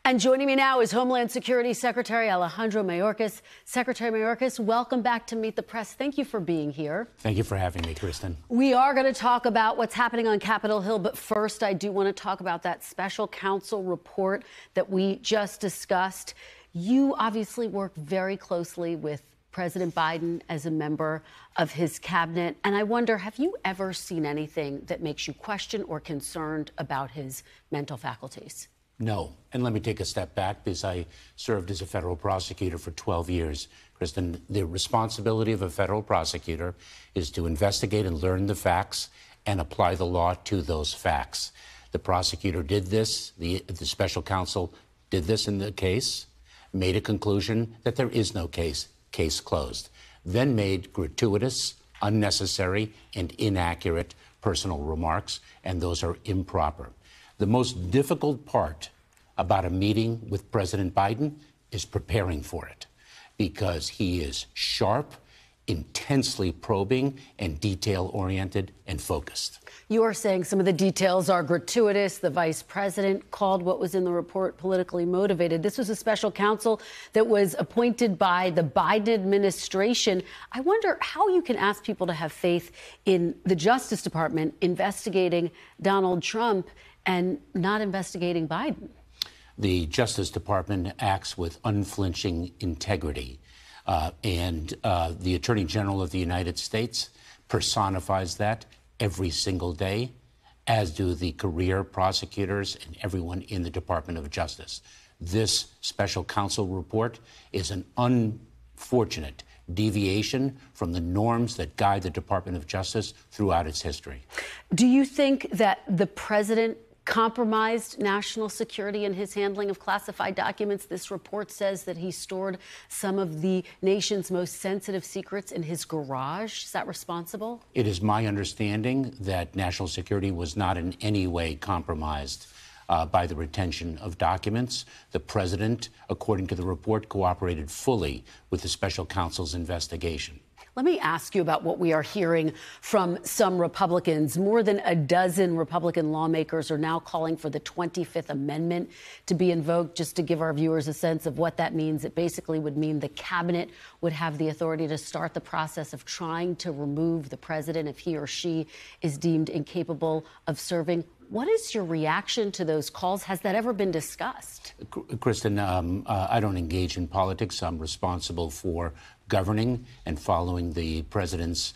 And joining me now is Homeland Security Secretary Alejandro Mayorkas. Secretary Mayorkas, welcome back to Meet the Press. Thank you for being here. Thank you for having me, Kristen. We are going to talk about what's happening on Capitol Hill, but first I do want to talk about that special counsel report that we just discussed. You obviously work very closely with President Biden as a member of his cabinet, and I wonder, have you ever seen anything that makes you question or concerned about his mental faculties? No. And let me take a step back, because I served as a federal prosecutor for 12 years. Kristen, the responsibility of a federal prosecutor is to investigate and learn the facts and apply the law to those facts. The prosecutor did this. The special counsel did this in the case, made a conclusion that there is no case closed, then made gratuitous, unnecessary, and inaccurate personal remarks, and those are improper. The most difficult part about a meeting with President Biden is preparing for it, because he is sharp, intensely probing, and detail-oriented and focused. You are saying some of the details are gratuitous. The vice president called what was in the report politically motivated. This was a special counsel that was appointed by the Biden administration. I wonder how you can ask people to have faith in the Justice Department investigating Donald Trump and not investigating Biden. The Justice Department acts with unflinching integrity, and the Attorney General of the United States personifies that every single day, as do the career prosecutors and everyone in the Department of Justice. This special counsel report is an unfortunate deviation from the norms that guide the Department of Justice throughout its history. Do you think that the president compromised national security in his handling of classified documents? This report says that he stored some of the nation's most sensitive secrets in his garage. Is that responsible? It is my understanding that national security was not in any way compromised by the retention of documents. The president, according to the report, cooperated fully with the special counsel's investigation. Let me ask you about what we are hearing from some Republicans. More than a dozen Republican lawmakers are now calling for the 25th Amendment to be invoked. Just to give our viewers a sense of what that means, it basically would mean the cabinet would have the authority to start the process of trying to remove the president if he or she is deemed incapable of serving. What is your reaction to those calls? Has that ever been discussed? Kristen, I don't engage in politics. I'm responsible for governing and following the president's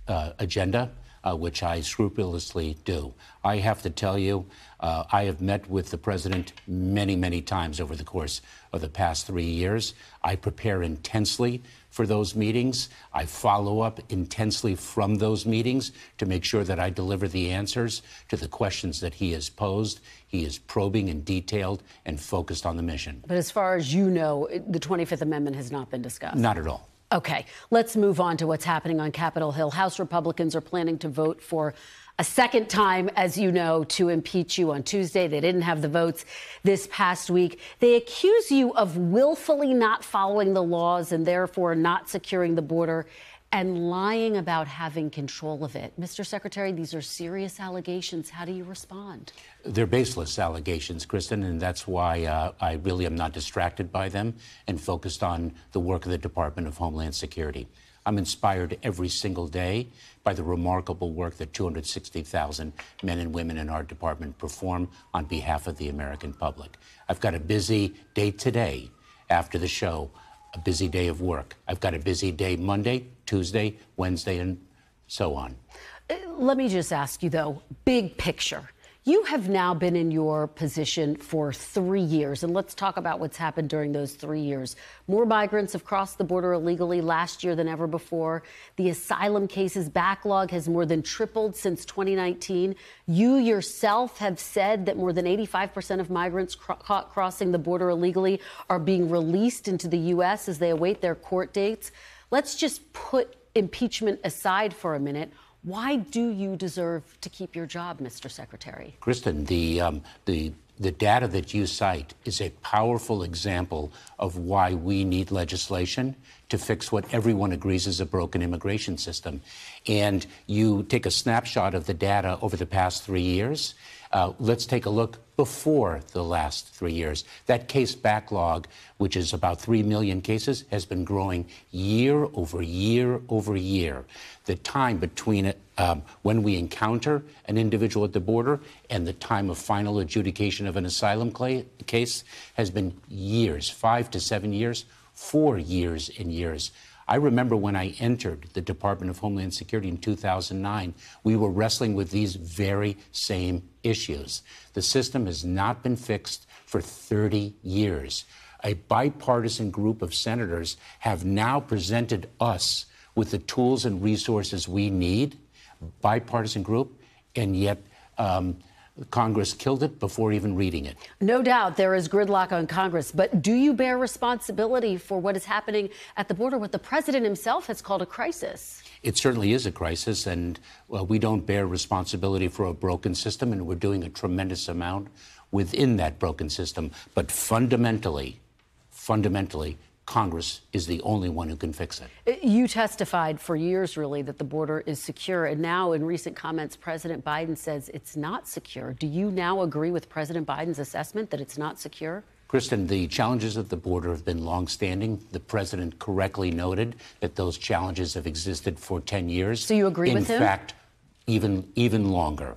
agenda, which I scrupulously do. I have to tell you, I have met with the president many, many times over the course of the past 3 years. I prepare intensely for those meetings. I follow up intensely from those meetings to make sure that I deliver the answers to the questions that he has posed. He is probing and detailed and focused on the mission. But as far as you know, the 25th Amendment has not been discussed. Not at all. Okay, let's move on to what's happening on Capitol Hill. House Republicans are planning to vote for a second time, as you know, to impeach you on Tuesday. They didn't have the votes this past week. They accuse you of willfully not following the laws and therefore not securing the border and lying about having control of it. Mr. Secretary, these are serious allegations. How do you respond? They're baseless allegations, Kristen, and that's why I really am not distracted by them and focused on the work of the Department of Homeland Security. I'm inspired every single day by the remarkable work that 260,000 men and women in our department perform on behalf of the American public. I've got a busy day today after the show, a busy day of work. I've got a busy day Monday, Tuesday, Wednesday, and so on. Let me just ask you, though, big picture. You have now been in your position for 3 years, and let's talk about what's happened during those 3 years. More migrants have crossed the border illegally last year than ever before. The asylum cases backlog has more than tripled since 2019. You yourself have said that more than 85% of migrants caught crossing the border illegally are being released into the U.S. as they await their court dates. Let's just put impeachment aside for a minute. Why do you deserve to keep your job, Mr. Secretary? Kristen, the data that you cite is a powerful example of why we need legislation to fix what everyone agrees is a broken immigration system. And you take a snapshot of the data over the past 3 years. Let's take a look before the last 3 years. That case backlog, which is about 3 million cases, has been growing year over year over year. The time between when we encounter an individual at the border and the time of final adjudication of an asylum case has been years, 5 to 7 years, 4 years and years. I remember when I entered the Department of Homeland Security in 2009, we were wrestling with these very same issues. The system has not been fixed for 30 years. A bipartisan group of senators have now presented us with the tools and resources we need, bipartisan group, and yet Congress killed it before even reading it. No doubt there is gridlock on Congress, but do you bear responsibility for what is happening at the border, what the president himself has called a crisis? It certainly is a crisis, and we don't bear responsibility for a broken system, and we're doing a tremendous amount within that broken system. But fundamentally, Congress is the only one who can fix it. You testified for years, really, that the border is secure. And now, in recent comments, President Biden says it's not secure. Do you now agree with President Biden's assessment that it's not secure? Kristen, the challenges at the border have been longstanding. The president correctly noted that those challenges have existed for 10 years. So you agree with him? In fact, even longer.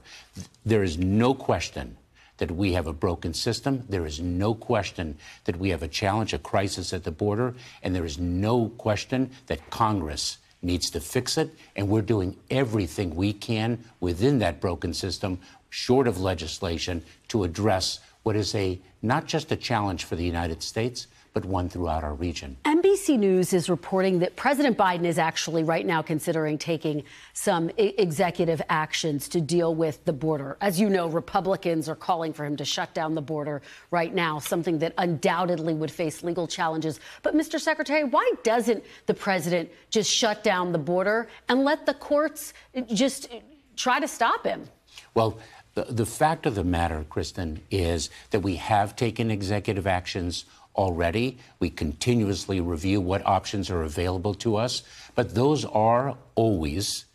There is no question that we have a broken system. There is no question that we have a challenge, a crisis at the border, and there is no question that Congress needs to fix it, and we're doing everything we can within that broken system, short of legislation, to address what is not just a challenge for the United States, but one throughout our region. NBC News is reporting that President Biden is actually right now considering taking some executive actions to deal with the border. As you know, Republicans are calling for him to shut down the border right now, something that undoubtedly would face legal challenges. But, Mr. Secretary, why doesn't the president just shut down the border and let the courts just try to stop him? Well, the fact of the matter, Kristen, is that we have taken executive actions already. We continuously review what options are available to us, but those are always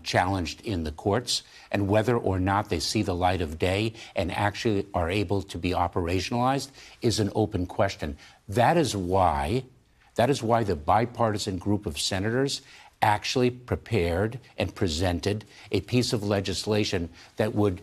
challenged in the courts, and whether or not they see the light of day and actually are able to be operationalized is an open question. That is why the bipartisan group of senators actually prepared and presented a piece of legislation that would,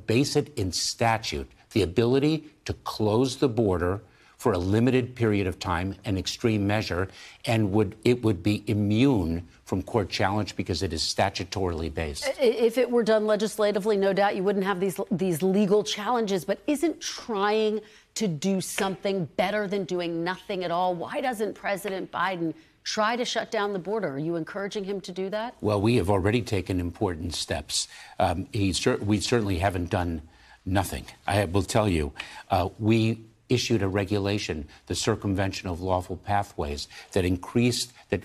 base it in statute, the ability to close the border for a limited period of time, an extreme measure, and it would be immune from court challenge because it is statutorily based. If it were done legislatively, no doubt you wouldn't have these legal challenges, but isn't trying to do something better than doing nothing at all? Why doesn't President Biden try to shut down the border? Are you encouraging him to do that? Well, we have already taken important steps. We certainly haven't done nothing. I will tell you, we issued a regulation, the Circumvention of Lawful Pathways, that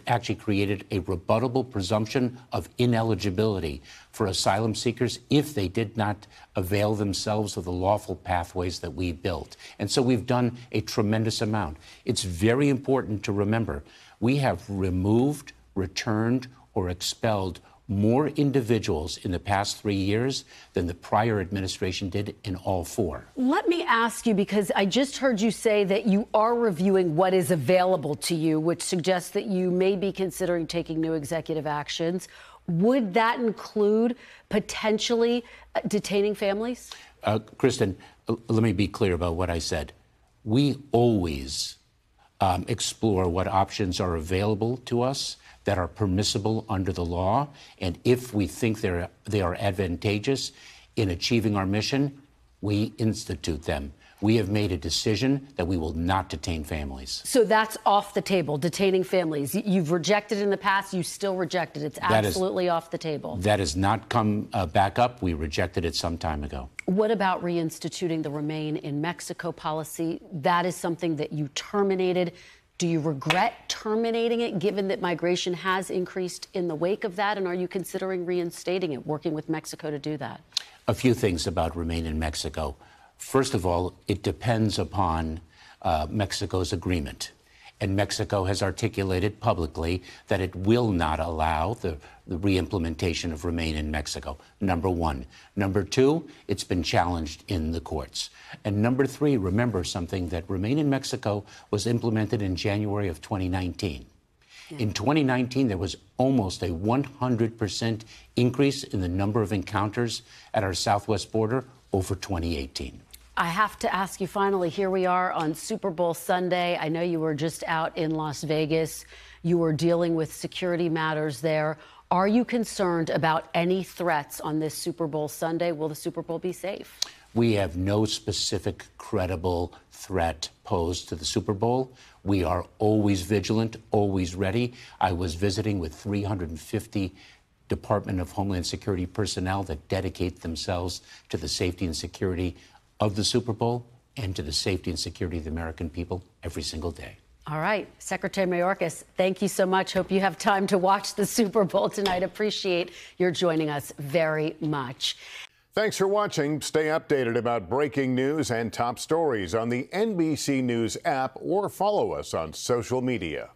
actually created a rebuttable presumption of ineligibility for asylum seekers if they did not avail themselves of the lawful pathways that we built. And so we've done a tremendous amount. It's very important to remember, we have removed, returned, or expelled more individuals in the past 3 years than the prior administration did in all 4. Let me ask you, because I just heard you say that you are reviewing what is available to you, which suggests that you may be considering taking new executive actions. Would that include potentially detaining families? Kristen, let me be clear about what I said. We always explore what options are available to us that are permissible under the law, and if we think they are advantageous in achieving our mission, we institute them. We have made a decision that we will not detain families. So that's off the table, detaining families. You've rejected it in the past, you still reject it. It's absolutely off the table. That has not come back up. We rejected it some time ago. What about reinstituting the Remain in Mexico policy? That is something that you terminated. Do you regret terminating it, given that migration has increased in the wake of that? And are you considering reinstating it, working with Mexico to do that? A few things about Remain in Mexico. First of all, it depends upon Mexico's agreement. And Mexico has articulated publicly that it will not allow the re-implementation of Remain in Mexico, number one. Number two, it's been challenged in the courts. And number three, remember something, that Remain in Mexico was implemented in January of 2019. In 2019, there was almost a 100% increase in the number of encounters at our southwest border over 2018. I have to ask you finally, here we are on Super Bowl Sunday. I know you were just out in Las Vegas. You were dealing with security matters there. Are you concerned about any threats on this Super Bowl Sunday? Will the Super Bowl be safe? We have no specific credible threat posed to the Super Bowl. We are always vigilant, always ready. I was visiting with 350 Department of Homeland Security personnel that dedicate themselves to the safety and security of the Super Bowl and to the safety and security of the American people every single day. All right. Secretary Mayorkas, thank you so much. Hope you have time to watch the Super Bowl tonight. Appreciate your joining us very much. Thanks for watching. Stay updated about breaking news and top stories on the NBC News app or follow us on social media.